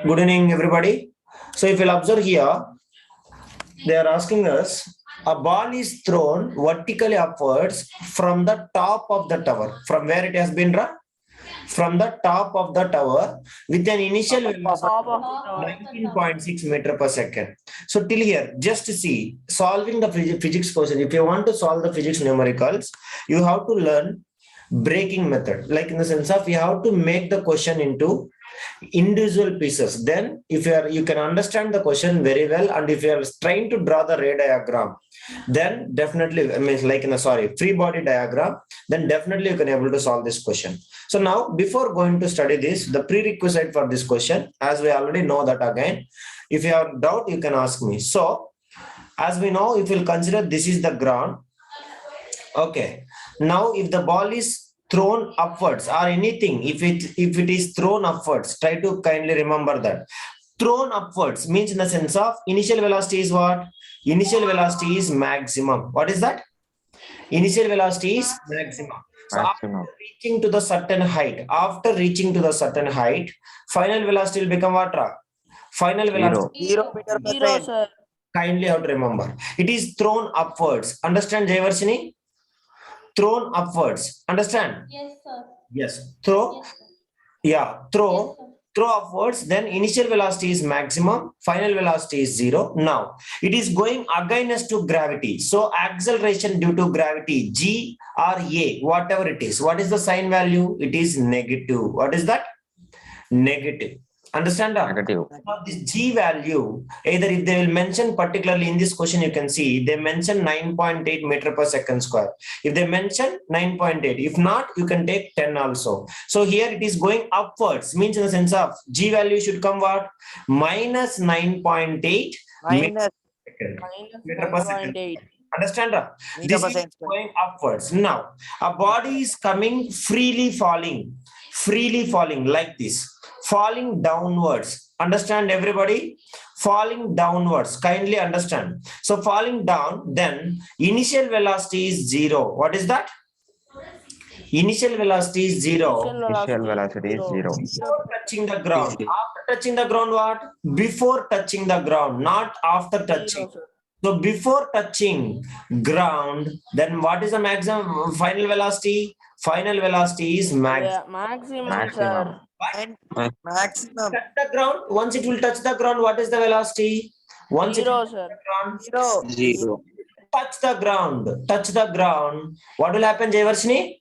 Good evening, everybody. So if you'll observe here, they are asking us, a ball is thrown vertically upwards from the top of the tower. From where it has been run? From the top of the tower with an initial velocity of 19.6 meter per second. So till here, just see, solving the physics question. If you want to solve the physics numericals, you have to learn breaking method. Like in the sense of, you have to make the question into individual pieces. Then if you can understand the question very well, and if you are trying to draw the ray diagram, then definitely, I mean, like in a free body diagram, then definitely you can able to solve this question. So now, before going to study this, the prerequisite for this question, as we already know that, again, if you have doubt, you can ask me. So as we know, if we'll consider this is the ground. Okay, now if the ball is thrown upwards or anything, if it is thrown upwards, try to kindly remember that thrown upwards means in the sense of initial velocity is what? Initial velocity is maximum. What is that? Initial velocity is maximum. So after reaching to the certain height, final velocity will become what? Final velocity zero meter per Zero, second. sir. kindly have to remember. It is thrown upwards. Understand, Jayvarshini? Thrown upwards. Understand? Yes, sir. Yes. Throw. Yes, sir. Yeah. Throw. Yes, sir. Throw upwards, then initial velocity is maximum, final velocity is zero. Now it is going against to gravity. So acceleration due to gravity, G or A, whatever it is. What is the sign value? It is negative. What is that? Negative. Understand that? Negative. Now this G value, either if they will mention particularly in this question, you can see they mention 9.8 meter per second square. If they mention 9.8, if not, you can take 10 also. So here it is going upwards, means in the sense of G value should come what? Minus 9.8 Minus meter per second. 9.8. Understand? meter This per is second. going upwards. Now a body is coming freely falling like this, falling downwards. Understand, everybody? Falling downwards. Kindly understand. So falling down, then initial velocity is zero. What is that? Initial velocity is zero. Initial velocity is zero. Before touching the ground. After touching the ground, what? Before touching the ground, not after touching. Zero, sir. So before touching ground, then what is the maximum final velocity? Final velocity is maximum. Yeah, maximum, Maximum. sir. And maximum Touch the ground. Once it will touch the ground, what is the velocity? Once it Zero, will sir. touch the ground, zero. touch the ground. Touch the ground. What will happen, Jayvarshini?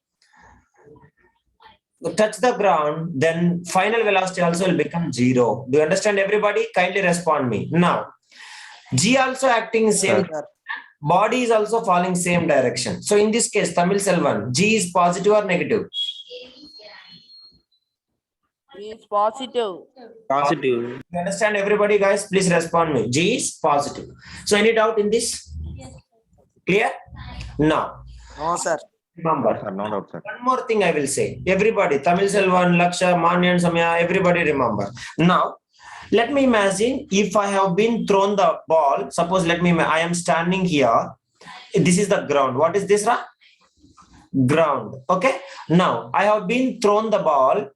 Touch the ground, then final velocity also will become zero. Do you understand, everybody? Kindly respond me. Now, G also acting same. Sir. Body is also falling same direction. So in this case, Tamil Selvan, G is positive or negative? It's positive. Positive. You understand, everybody, guys? Please respond me. G is positive. So any doubt in this? Yes, sir. Clear? Now, No, sir. remember, Sir, no doubt, sir. one more thing I will say. Everybody, Tamil Selvan, Laksha, Manyan, Samya, everybody remember. Now, let me imagine if I have been thrown the ball. Suppose I am standing here. This is the ground. What is this? Ground. Okay. Now, I have been thrown the ball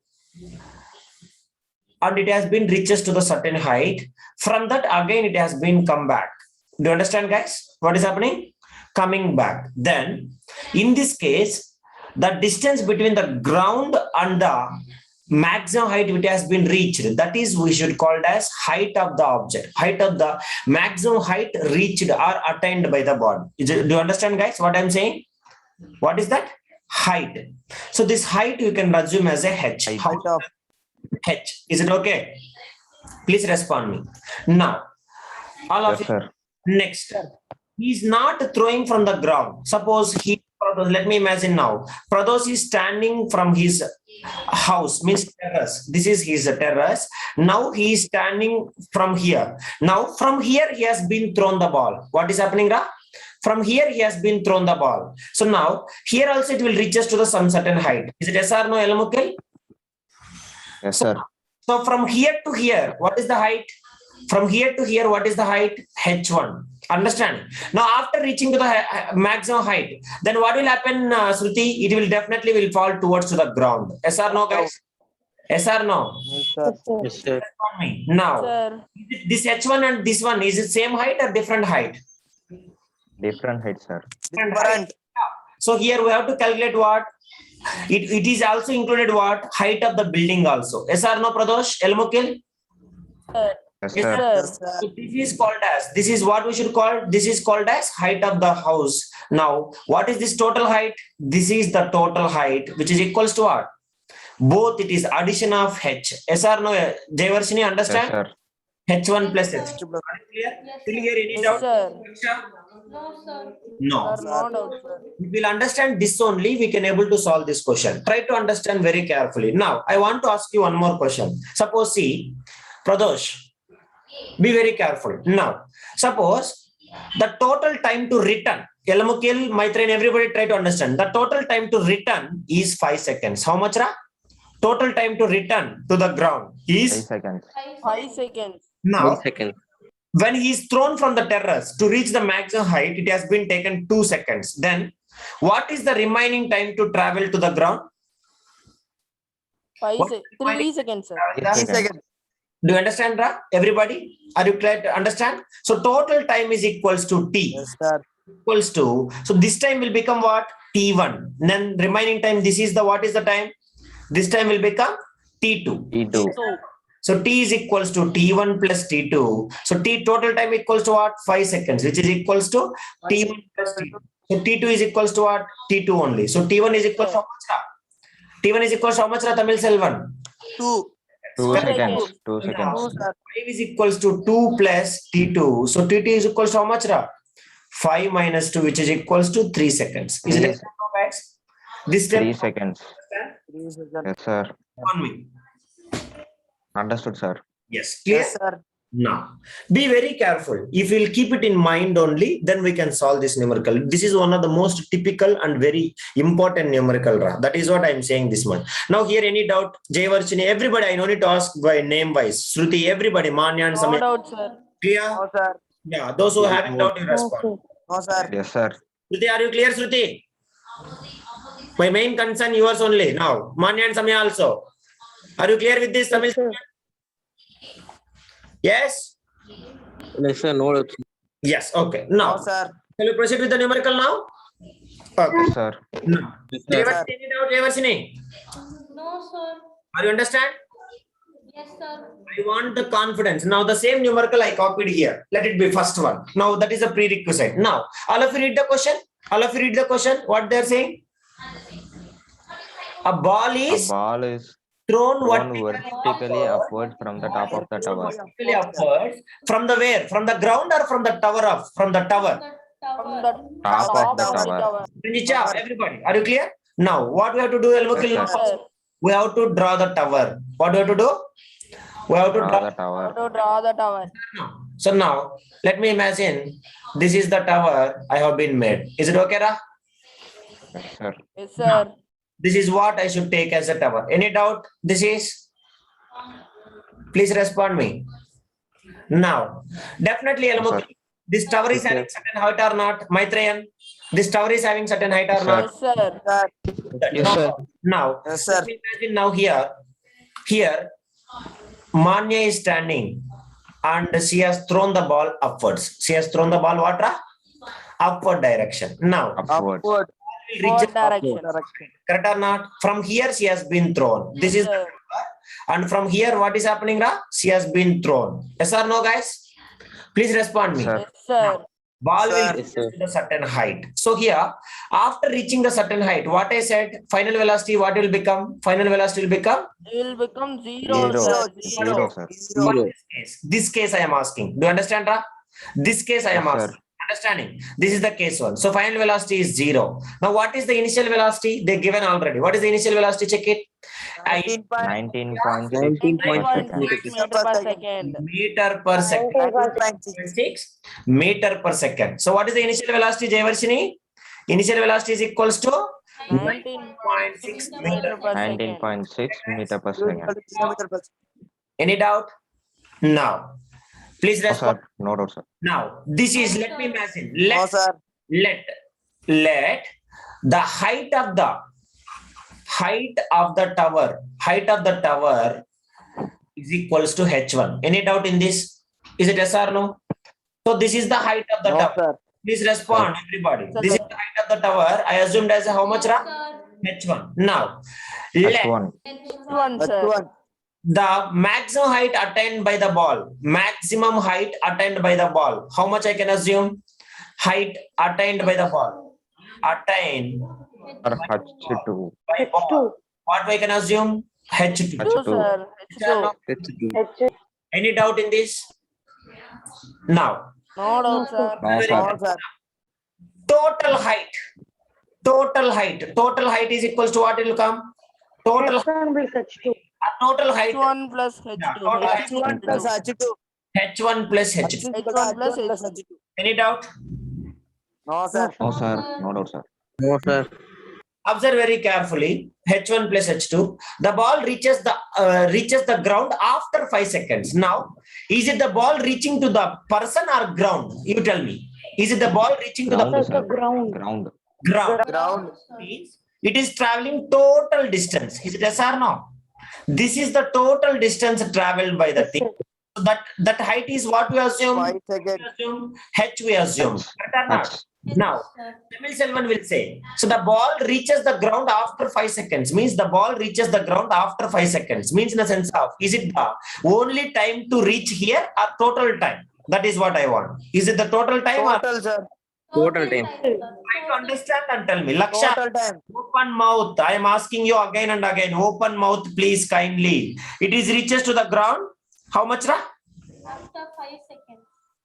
and it has been reaches to the certain height. From that, again, it has been come back. Do you understand, guys? What is happening? Coming back. Then, in this case, the distance between the ground and the maximum height which has been reached, that is, we should call it as height of the object. Height of the maximum height reached or attained by the body. Do you understand, guys, what I'm saying? What is that? Height. So this height you can assume as a h. Height of H. Is it okay? Please respond me. Now, all of Yes, you. sir. Next, he's not throwing from the ground. Suppose let me imagine now. Prados is standing from his house, means terrace. This is his terrace. Now he is standing from here. Now from here he has been thrown the ball. What is happening, Ra? From here he has been thrown the ball. So now here also it will reach us to the some certain height. Is it yes or no, Elamukil? Yes, sir. So from here to here, what is the height? From here to here, what is the height? H1. Understand? Now, after reaching to the maximum height, then what will happen, Shruti? It will definitely will fall towards to the ground. Yes or no, guys? Yes or no? Yes, sir. Yes, Yes, sir. Now, Sir. this H1 and this one, is it same height or different height? Different height, sir. Different. So here we have to calculate what? It is also included what? Height of the building also. Yes or no, Pradosh? Elmukil? Sir. Yes, Yes, sir. Sir. Yes, sir. So this is called as, this is what we should call, this is called as height of the house. Now, what is this total height? This is the total height, which is equals to what? Both it is addition of H. Yes or no? Jayvarshini, Yes, understand? sir. H1 plus H. Plus. Clear? Till here, any Yes, doubt? sir. No. Sir, no doubt, sir. We will understand this only, we can able to solve this question. Try to understand very carefully. Now, I want to ask you one more question. Suppose, see, Pradosh, be very careful. Now, suppose the total time to return, Elmukil, Maitreyan, everybody try to understand. The total time to return is 5 seconds. How much, Ra? Total time to return to the ground 5 is seconds. 5 seconds. now. 1 second. When he is thrown from the terrace to reach the maximum height, it has been taken 2 seconds. Then, what is the remaining time to travel to the ground? 3 seconds, sir. 3 seconds. Do you understand, Ra? Everybody? Are you clear to understand? So, total time is equals to T. Yes, sir. Equals to, so this time will become what? T1. Then remaining time, this is the, what is the time? This time will become T2. T2. So T is equals to T1 plus T2. So T total time equals to what? 5 seconds, which is equals to T1 plus T2. So T2 is equals to what? T2 only. So T1 is equals to how much? T1 is equals to how much, Tamil Selvan? 2. 2 Correct. seconds. 2 seconds. 2, sir. 5 is equals to 2 plus T2. So T2 is equals to how much? 5 minus 2, which is equals to 3 seconds. Is it Three- exact or guys? This step 3 seconds. 3 seconds. Yes, sir. on me. Understood, sir. Yes, clear? Yes, sir. Now, be very careful. If we'll keep it in mind only, then we can solve this numerical. This is one of the most typical and very important numerical. That is what I'm saying this one. Now, here any doubt? Jayvarshini, everybody, I don't need to ask by name wise. Shruti, everybody, Manya and No Samir. doubt, sir. Clear? No, sir. Yeah, those who having doubt, you respond. No, sir. Yes, sir. Shruti, are you clear, Shruti? My main concern yours only. Now, Manya and Samir also. Are you clear with this, Tamil? Yes? Yes, sir. No doubt. Yes, okay. No, Now, sir. shall we proceed with the numerical now? Okay. Yes, sir. Now, Yes, sir. Jayvarshini, any doubt, Jayvarshini? No, sir. Are you understand? Yes, sir. I want the confidence. Now, the same numerical I copied here. Let it be first one. Now, that is a prerequisite. Now, all of you read the question. All of you read the question. What they're saying? A ball A is ball is thrown thrown vertically vertically upwards from the top of the tower. vertically upwards. From the where? From the ground or from the tower of? From the tower. From the Top of the top tower. Nicha, everybody. Are you clear? Now, what we have to do, Elmukil? Yes, sir. We have to draw the tower. What do we have to do? We have to Draw draw the tower. To draw the tower. now. So now, let me imagine this is the tower I have been made. Is it okay, Ra? Yes, sir. Yes, sir. This is what I should take as a tower. Any doubt? This is? Please respond me. Now, definitely, Yes, Elmukil, sir. this tower is Yes, having certain height or not? Maitreyan, this tower is having certain height or Yes, not? Yes, sir. Sir. Yes, sir. Now, Yes, sir. let me imagine now here, Manya is standing and she has thrown the ball upwards. She has thrown the ball what? Ra? Upward direction. Now, Upwards. Upward. reach the What direction? Direction. correct or not? From here she has been thrown. This is the Sir. tower. And from here what is happening, Ra? She has been thrown. Yes or no, guys? Please respond me. Sir. Yes, sir. Ball will Sir. reach to the certain height. So here, after reaching the certain height, what I said, final velocity, what will become? Final velocity will become? It will become zero, Zero. sir. Zero, sir. What Zero. this case? This case I am asking. Do you understand, Ra? This case I am Yes, sir. asking. Understanding? This is the case one. So final velocity is 0. Now what is the initial velocity? They given already. What is the initial velocity? Check it. 19.6 19.6 per 19.6 second. meter per second. Meter per second. 19.6. 6 meter per second. So what is the initial velocity, Jayvarshini? Initial velocity is equals to 19.6 meter per second. 19.6 meter per second. Kilometer per second. any doubt? Now, please No, respond. sir. No doubt, sir. Now, this is, let me imagine, No, sir. let the height of the height of the tower is equals to h1. Any doubt in this? Is it yes or no? So this is the height of the No, tower. sir. Please respond, everybody. Sir. This is the height of the tower. I assumed as how much, Ra? Yes, h1. Now, let H1. sir. One, sir. H1. the maximum height attained by the ball. Maximum height attained by the ball. How much I can assume? Height attained by the ball. Attained Or H2. by ball. What we can assume? h2. Two, H2. sir. H2. Any doubt in this? Now, No doubt, sir. No, sir. No, sir. total height. Total height is equals to what it will come? Total height. H1 plus H2. Yeah, total height. H1 plus H2. h1 plus h2. H1 plus H2. Any doubt? No, sir. No, sir. No doubt, sir. No, sir. Observe very carefully. H1 plus h2. The ball reaches the ground after 5 seconds. Now, is it the ball reaching to the person or ground? You tell me. Is it the ball reaching to the Ground, sir. Ground. ground? Ground. Means it is traveling total distance. Is it yes or no? This is the total distance traveled by the thing. So that height is what we assume. 5 seconds. We assume H we assume. Correct or not? H. Now, Tamil Selvan will say, so the ball reaches the ground after 5 seconds, means the ball reaches the ground after 5 seconds, means in the sense of, is it the only time to reach here or total time? That is what I want. Is it the total time or Total, sir. Total time. sir. try to understand and tell me? Laksha, Total time. open mouth. I am asking you again and again. Open mouth, please, kindly. It is reaches to the ground. How much, Ra? After 5 seconds.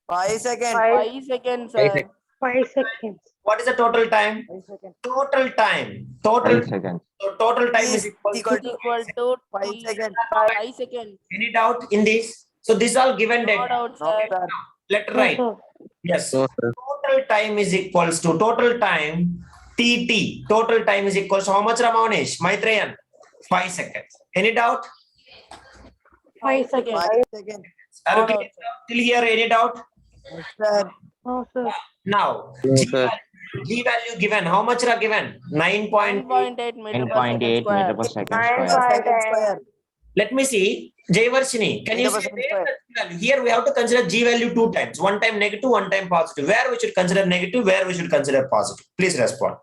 5 seconds. 5 seconds, sir. 5 seconds. What is the total time? 5 seconds. Total time. Total 5 seconds. total time is Is equal to Equal to 5 seconds. 5 seconds. Any doubt in this? So this all given No data. doubt, No, sir. sir. Let write. Yes. No, sir. Total time is equals to total time TT. Total time is equals to how much, Ramanish? Maitreyan? 5 seconds. Any doubt? 5 seconds. 5 seconds. Are you No clear doubt, till here? Any doubt? Yes, sir. No, sir. Now, No, G sir. value, G value given. How much are given? 9.8. 9.8 meter per 9.8 second meter square. per second Nine square. Second square. Let me see. Jayvarshini, can you say 100% where the G value? Here we have to consider G value 2 times. One time negative, one time positive. Where we should consider negative, where we should consider positive. Please respond.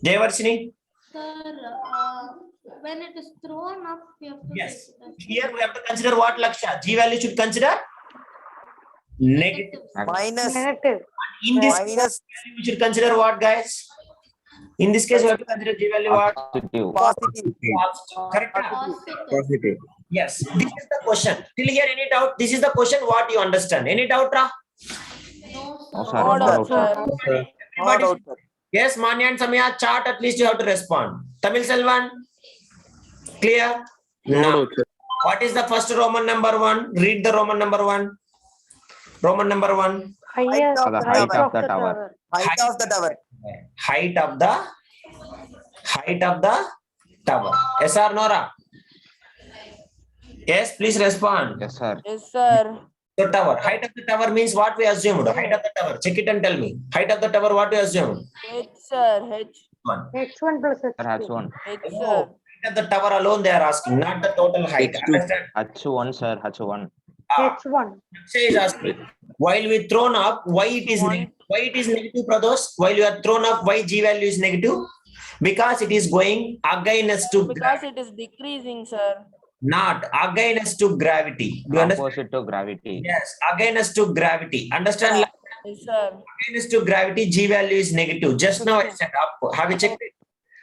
Jayvarshini? Sir, when it is thrown up, we have to Yes. take the- Here we have to consider what, Laksha? G value should consider negative. Minus. Negative. In this Minus. value, we should consider what, guys? In this case, we have to consider G value what? Positive. Positive. Positive. Correct? Positive. Positive. Yes. This is the question. Till here, any doubt? This is the question. What you understand? Any doubt, Ra? No, No, sir. sir. No No doubt, doubt, sir. sir. No Everybody- doubt, sir. Yes, Manya and Samya, chart at least you have to respond. Tamil Selvan? Clear? No Now, doubt, sir. what is the first Roman number 1? Read the Roman number 1. Roman number 1. Highest of the height height of of the the tower. tower. Height of the tower. Height of the tower. Yes or no, Ra? Yes, please respond. Yes, sir. Yes, sir. The tower. Height of the tower means what we assumed. Height of the tower. Check it and tell me. Height of the tower, what we assumed? H, sir. H. One. H1 plus Sir, H2. H1. H, No, sir. height of the tower alone they are asking, not the total height. H2. Understand? H1, sir. H1. H1. Akshay is asking, while we thrown up, why it is One. negative? Why it is negative, Pradosh? While you are thrown up, why G value is negative? Because it is going against to Because it is decreasing, sir. not against to gravity. Do you understand? Opposite to gravity. Yes, against to gravity. Understand? Yes, sir. Against to gravity, G value is negative. Just now I said up. Have you checked it?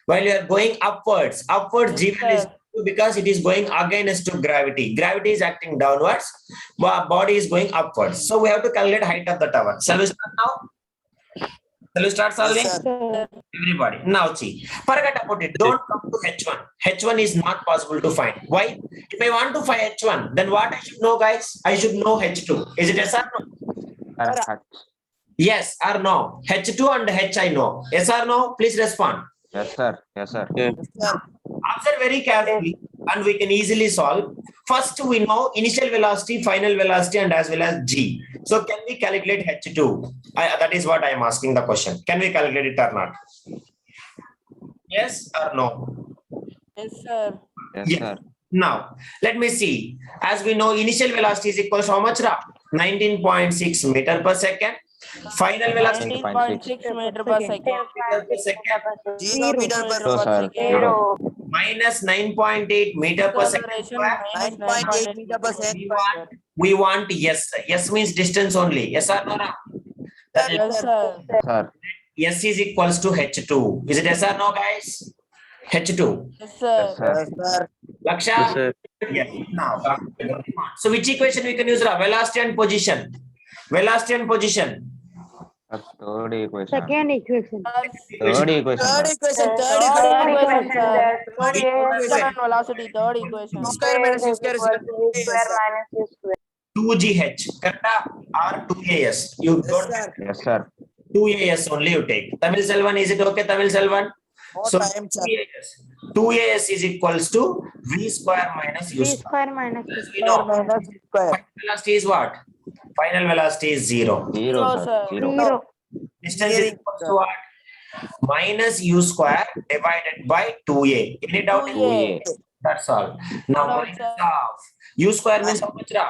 While you are going upwards, G Yes, value is sir. negative because it is going against to gravity. Gravity is acting downwards, body is going upwards. So we have to calculate height of the tower. Shall we start now? Shall we start solving? Yes, sir. Everybody. Now see, forget about it. Don't come to H1. H1 is not possible to find. Why? If I want to find H1, then what I should know, guys? I should know H2. Is it yes or no? Sir, H. Yes or no? H2 and H I know. Yes or no? Please respond. Yes, sir. Yes, sir. Yes, sir. Observe very carefully and we can easily solve. First, we know initial velocity, final velocity, and as well as G. So can we calculate H2? That is what I am asking the question. Can we calculate it or not? Yes or no? Yes, sir. Yes, Yes. sir. Now, let me see. As we know, initial velocity is equal to how much, Ra? 19.6 meter per second. Final velocity 19.6 meter per second. meter per second. 0 meter per No, sir. second. Zero. Minus 9.8 meter per second Acceleration square. minus 9.8 meter per We second. want, we want yes. Yes means distance only. Yes or no? Ra? That Yes, sir. Yes, sir. S is equals to H2. Is it yes or no, guys? H2. Yes, sir. Yes, sir. Yes, sir. Laksha? Yes. Now, so which equation we can use? Ra? Velocity and position. Velocity and position. Third equation. Second equation. Third equation. Third sir. equation. Third Third equation. equation, sir. Third Motion equation. and velocity, third equation. U square minus U square is equal to A, yes, sir. 2GH. Correct? Or 2AS. You Yes, don't sir. Yes, sir. 2AS only you take. Tamil Selvan, is it okay, Tamil Selvan? No So time, sir. 2AS is equals to V square minus U V square. square minus As we Square know, minus U square. final velocity is what? Final velocity is 0. Zero, Zero, sir. sir. Zero. 0. Distance is Hearing, equals sir. to what? Minus U square divided by 2A. Any doubt in 2A. this? That's all. Now No doubt, minus sir. half. U square means how much? Ra?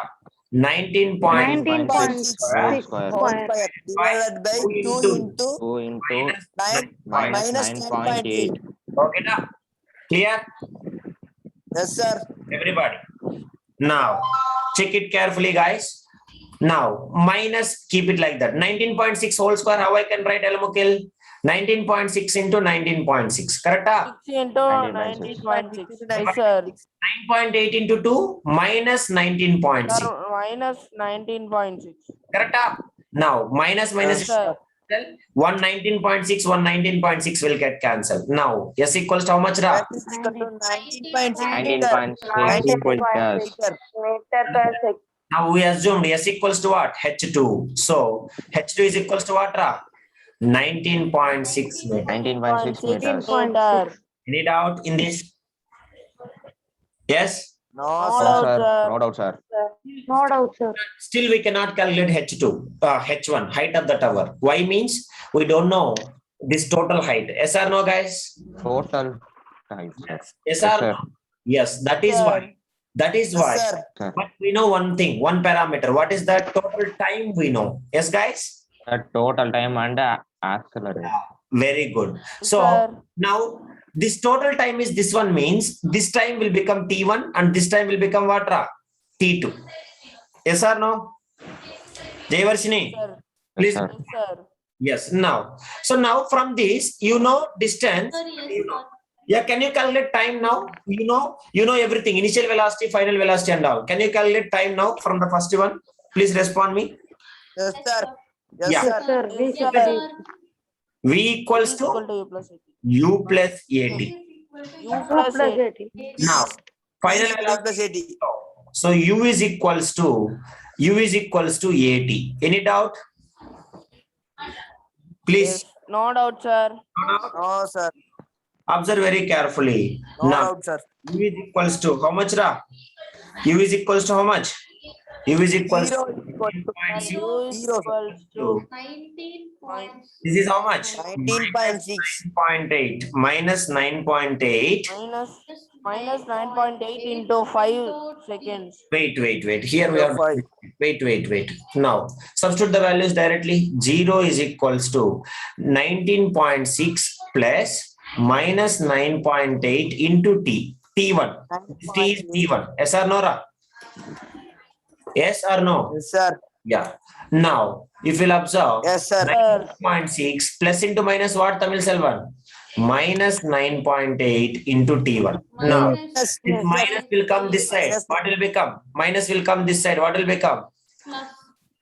19.6 19.6 square square. Whole square. square divided by 2 into 2 into minus 9 minus minus 9.8. 9.8. Okay, na? Clear? Yes, sir. Everybody. Now, check it carefully, guys. Now, minus, keep it like that. 19.6 whole square, how I can write, Elmukil? 19.6 into 19.6. Correct? 6 into 19.6. Yes, sir. 9.8 into 2 minus 19.6. Sir, minus 19.6. Correct? Now, minus Yes, sir. one 19.6, one 19.6 will get cancelled. Now, S equals to how much, Ra? That is equal to 19.6 19.6. Yes. meter. Now we assumed S equals to what? H2. So H2 is equals to what, Ra? 19.6 meter. 19.6 meters. Meter. Any doubt in this? Yes? No, No sir. doubt, Sir. sir. No doubt, sir. No doubt, sir. Still we cannot calculate H2, H1, height of the tower. Why means we don't know this total height. Yes or no, guys? Total height, sir. Yes Yes, or sir. no? Yes, that is Sir. why. That is why. Yes, sir. But we know one thing, one parameter. What is that total time we know? Yes, guys? The total time and accelerate. Very good. So Sir. now this total time is this one means this time will become T1 and this time will become what, Ra? T2. Yes or no? Jayvarshini, Sir. please. Yes, sir. Yes, sir. Yes, now. So now from this, you know distance. Sir, yes, You know. sir. Yeah, can you calculate time now? You know everything, initial velocity, final velocity and all. Can you calculate time now from the first one? Please respond me. Yes, sir. Yes, Yeah. sir. Sir, V Yes, equal sir. to V equals to Equal to U plus 80. U plus 80. U 2 plus plus 80. 80. Now, final U velocity. plus 80. So U is equals to 80. Any doubt? Please Yes. No doubt, sir. No, sir. observe very carefully. No Now, doubt, sir. U is equals to how much, Ra? U is equals to how much? U is equals Zero to is equal to 19.6. U is Zero, sir. equals to 19.6. This is how much? 19.6. 9.8 minus 9.8. minus 9.8 into 5 seconds. Wait. Here we are. Five. Wait. Now, substitute the values directly. 0 is equals to 19.6 plus minus 9.8 into T. T1. T is T1. Yes or no, Ra? Yes or no? Yes, sir. Yeah. Now, if you'll observe, Yes, sir. 9.6 plus into minus what, Tamil Selvan? Minus 9.8 into T1. Now, Yes, this minus will come this side. Yes. What will become? Minus will come this side. What will become?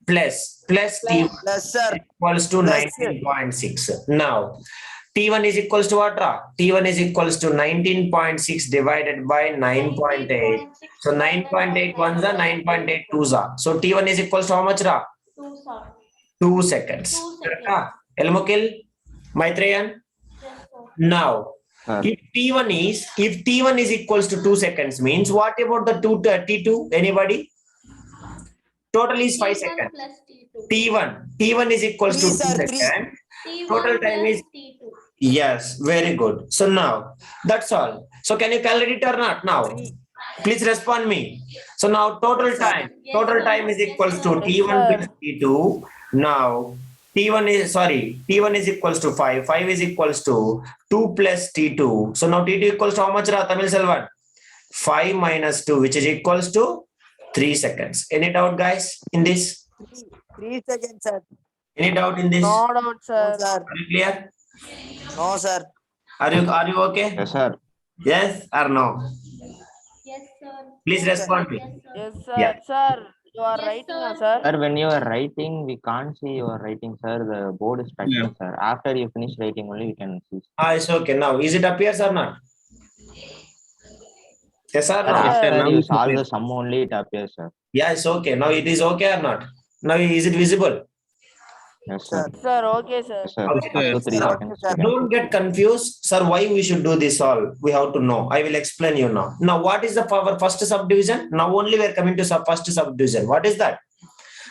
Plus. Plus T1 yes, sir. equals to Plus. 19.6. Now, T1 is equals to what, Ra? T1 is equals to 19.6 divided by 9.8. So 9.8 ones are 9.8 twos are. So T1 is equals to how much, Ra? 2, sir. 2 seconds. 2 Correct, seconds. ah? Elmukil, Maitreyan. Yes, sir. Now, Sir. if T1 is equals to 2 seconds means what about the T2? Anybody? Total is 5 T1 seconds. plus T2. T1 is equals to 2 Three, sir, three. seconds. T1 Total time plus is T2. Yes, very good. So now, that's all. So can you calculate it or not now? Please respond me. So now total time is equals to T1 sir. plus T2. Now T1 is equals to 5. 5 is equals to 2 plus T2. So now T2 equals to how much, Tamil Selvan? 5 minus 2, which is equals to 3 seconds. Any doubt, guys, in this? 3 seconds, sir. Any doubt in this? Not out, No, sir. sir. Are you clear? No, sir. Are you okay? Yes, sir. Yes or no? Yes, sir. Please Yes, sir. respond me. Yes, sir. Yes, sir. Yeah. Sir, you are Yes, writing, sir. sir. Sir, when you are writing, we can't see your writing, sir. The board is tracking, sir. After you finish writing, only we can see. It's okay. Now, is it appears or not? Yes or Sir, no? after you solve the sum only, it appears, sir. Yeah, it's okay. Now it is okay or not? Now is it visible? Yes, sir. Sir, okay, sir. Yes, sir. Okay. Up to 3 Sir, seconds. okay, sir. we can- Don't get confused, sir. Why we should do this all? We have to know. I will explain you now. Now, what is the our first subdivision? Now only we are coming to first subdivision. What is that?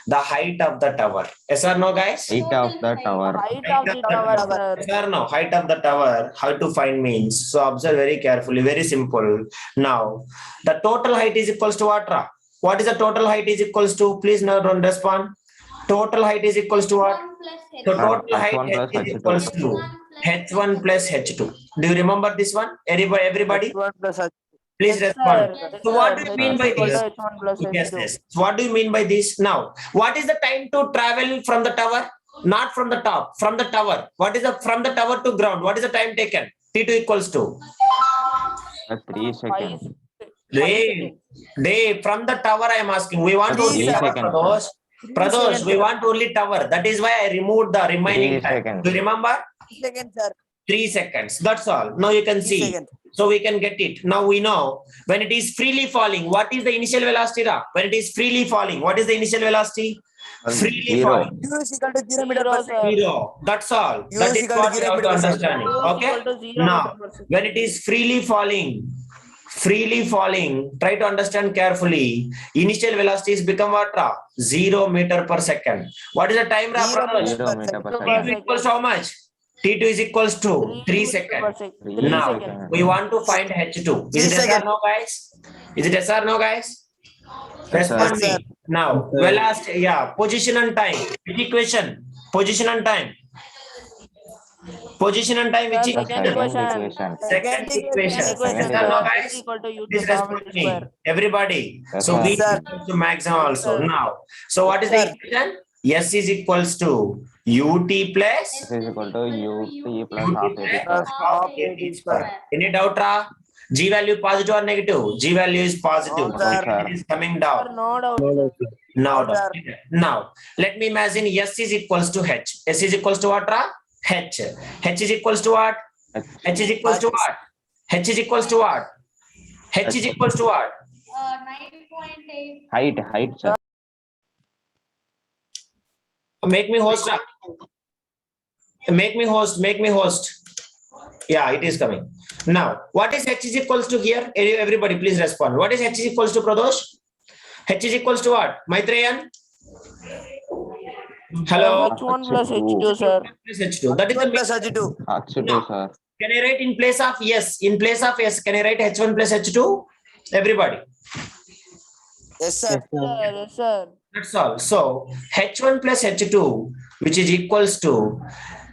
The height of the tower. Yes or no, guys? Height of the tower. Height of the tower, sir. Yes or no? Height of the tower. How to find means? So observe very carefully. Very simple. Now, the total height is equals to what? Ra? What is the total height is equals to? Please now don't respond. Total height is equals to what? 1 plus H. So Sir, total height H1 plus H is H2. equals to H1 plus H2. Do you remember this one? Everybody, H1 plus H2. please Yes, respond. sir. Yes, So what sir. do you H mean is by equal to this? H1 plus Yes, H2. yes. So what do you mean by this? Now, what is the time to travel from the tower? Not from the top, from the tower. What is the from the tower to ground? What is the time taken? T2 equals to. Sir, 3 seconds. They from the tower I am asking. We want Three only tower, seconds, Pradosh. Pradosh, seconds, we sir. want only tower. That is why I removed the remaining 3 time. seconds. Do you remember? 3 seconds, sir. 3 seconds. That's all. Now you can 3 see. seconds. So we can get it. Now we know when it is freely falling, what is the initial velocity? Ra? When it is freely falling, what is the initial velocity? Freely 0. falling. U is equal to 0 meter Zero, per sir. second. Zero. That's all. U That is is equal to what we 0 have to meter per second. understand. U is Okay. equal to 0 Now, meter per second. when it is freely falling, try to understand carefully. Initial velocity is become what? Ra? 0 meter per second. What is the time? Ra, 0 Pradosh? 0 meter per Per T2 second. equals to how much? T2 is equals to 3 meter per seconds. second. 3 3 Now, seconds. we want to find H2. Is it 3 yes or seconds. no, guys? Is it yes or no, guys? Yes, Respond me. sir. Now, velocity, yeah, position and time. Which equation? Position and time. Position and time, which Sir, equation? second equation. equation. Second equation. Second equation, Yes or no, sir. guys? Is equal to U to Please power respond me. square. Everybody. Yes, So sir. V Yes, sir. is equals to maximum also. sir. Now, so what is the Yes, sir. equation? S is equals to UT plus This is equal to UT plus UT half plus 80 Plus half half AT AT square. square. Any doubt, Ra? G value positive or negative? G value is positive. No, sir. It is coming Sir, down. no doubt, sir. Now, No, sir. now, let me imagine S is equals to H. S is equals to what, Ra? H. H is equals to what? H is equals to what? H is equals to what? H is equals to what? 9.8. height, sir. Make me host. Ra. Make me host. Yeah, it is coming. Now, what is H is equals to here? Everybody, please respond. What is H is equals to, Pradosh? H is equals to what? Maitreyan? Hello? H1 plus H2, sir. Plus H2. That is the H1 plus H2. H2, sir. Can I write in place of yes? In place of yes, can I write H1 plus H2? Everybody. Yes, sir. Sir, yes, sir. That's all. So H1 plus H2, which is equals to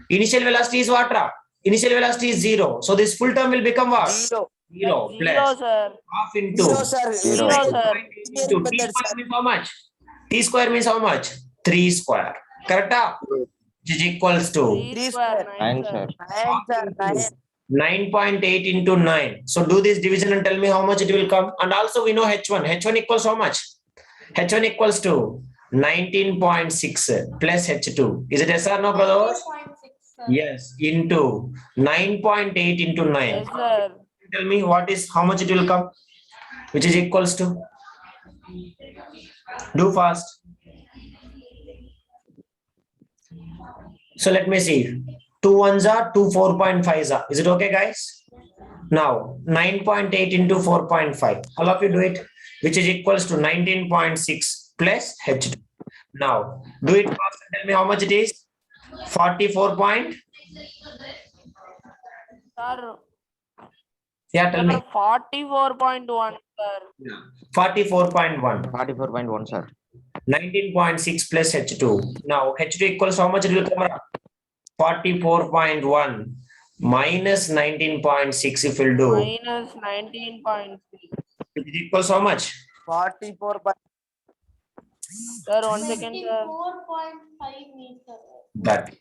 initial velocity is what? Ra? Initial velocity is 0. So this full term will become what? 0. 0 Zero, plus sir. half into 0, sir. Zero. Sir. into T square means how much? T square means how much? 3 square. Correct? Which is equals to 3 square, 9, 9, sir. sir. 9, sir. 9. 9.8 into 9. So do this division and tell me how much it will come. And also we know H1. H1 equals how much? H1 equals to 19.6 plus H2. Is it yes or no, brother? 9.6, sir. Yes, into 9.8 into 9. Yes, sir. Tell me what is how much it will come, which is equals to. Do fast. So let me see. 2 ones are 2 4.5s are. Is it okay, guys? Now 9.8 into 4.5. All of you do it, which is equals to 19.6 plus H2. Now do it fast and tell me how much it is. 44. Sir, Yeah, tell me. 44.1, sir. 44.1. 44.1, sir. 19.6 plus H2. Now H2 equals how much it will come up? 44.1 minus 19.6 if we'll do. Minus 19.3. It equals how much? 44 by Sir, 1 second, sir. 24.5 meter. That.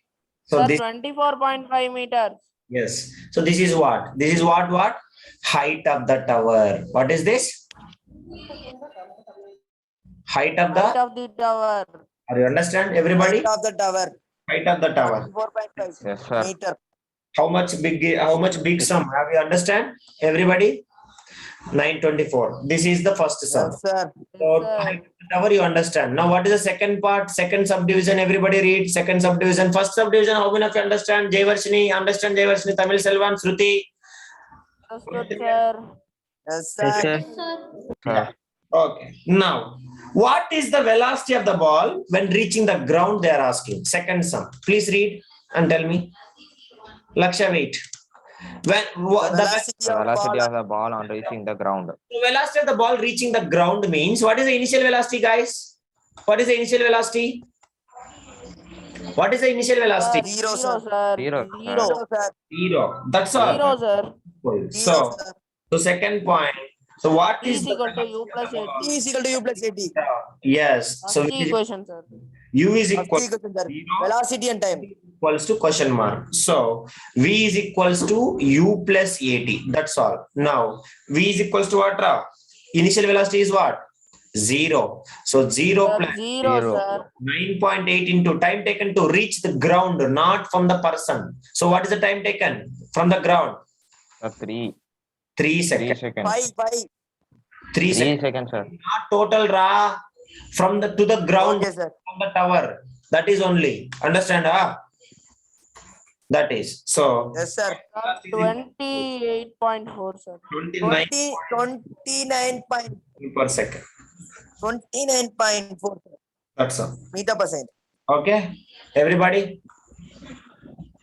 So Sir, this, 24.5 meters. yes. So this is what? This is what? Height of the tower. What is this? Height of Height the, of the tower. are you understand everybody? height of the tower. Height of the tower. 44.5 Yes, sir. meter. How much big sum? Have you understand? Everybody? 924. This is the first sum. Yes, sir. So Yes, sir. height of the tower you understand. Now what is the second part? Second subdivision. Everybody read second subdivision. First subdivision. How many of you understand? Jayvarshini, understand Jayvarshini, Tamil Selvan, Shruti. Understood, sir. Yes, Yes, sir. sir. Yes, sir. Sir. Okay. Now, what is the velocity of the ball when reaching the ground? They are asking. Second sum. Please read and tell me. Laksha, wait. When The the velocity The of velocity ball of the ball on reaching the ground. velocity of the ball reaching the ground means what is the initial velocity, guys? What is the initial velocity? What is the initial velocity? Zero, Zero, sir. sir. Zero, Zero. Zero, sir. Zero. That's all. Zero, sir. Zero, So, sir. so second point. So what T is is the equal to velocity U of plus the ball? 80. T is equal to U plus 80. Yes. So First equation, sir. U is First equal equation, sir. zero Velocity and time. equals to question mark. So V is equals to U plus 80. That's all. Now V is equals to what? Ra? Initial velocity is what? Zero. So zero Sir, plus zero, Zero. sir. 9.8 into time taken to reach the ground, not from the person. So what is the time taken from the ground? 3 3 seconds. seconds. 5. 3 3 seconds. seconds, sir. Not total ra from the to the ground Okay, sir. from the tower. That is only. Understand? That is. So Yes, sir. velocity is 28.4, sir. 29 29.4, per second. 29.4 That's all. meter per second. Okay. Everybody?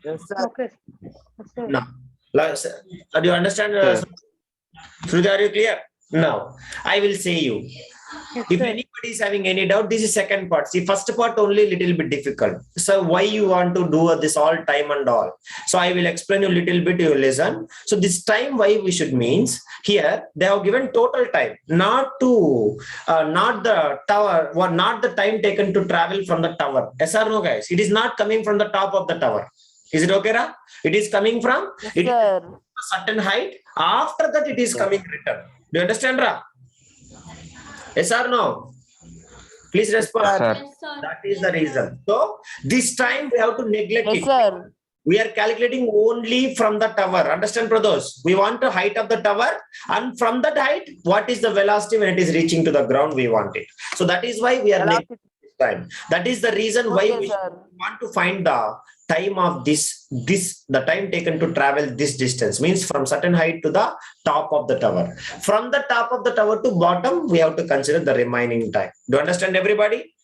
Yes, sir. Okay. Yes, sir. Now, do you understand? Yes. Shruti, are you clear? Now, I will say you. Yes, If sir. anybody is having any doubt, this is second part. See, first part only little bit difficult. So why you want to do this all time and all? So I will explain you a little bit. You listen. So this time why we should means here they have given total time, not the tower, not the time taken to travel from the tower. Yes or no, guys? It is not coming from the top of the tower. Is it okay, Ra? It is coming from Yes, it is sir. a certain height. After that, it is coming return. Do you understand, Ra? Yes or no? Please respond. Yes, Sir. Yes, sir. That is the reason. So this time we have to neglect Yes, it. sir. We are calculating only from the tower. Understand, brothers? We want the height of the tower, and from that height, what is the velocity when it is reaching to the ground? We want it. So that is why we are Velocity. neglecting this time. That is the reason why Okay, we sir. want to find the time of the time taken to travel this distance means from certain height to the top of the tower. From the top of the tower to bottom, we have to consider the remaining time. Do you understand, everybody?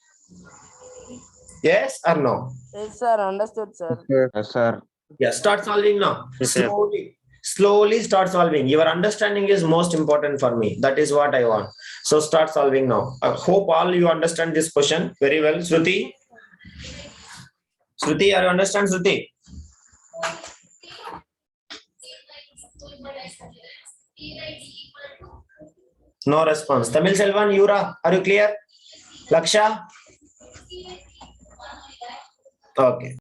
Yes or no? Yes, sir. Understood, sir. Yes, sir. Yeah, start solving now. Yes, sir. Slowly start solving. Your understanding is most important for me. That is what I want. So start solving now. I hope all you understand this question very well. Shruti, are you understand, Shruti? No response. Tamil Selvan, Yura, are you clear? Laksha? Okay.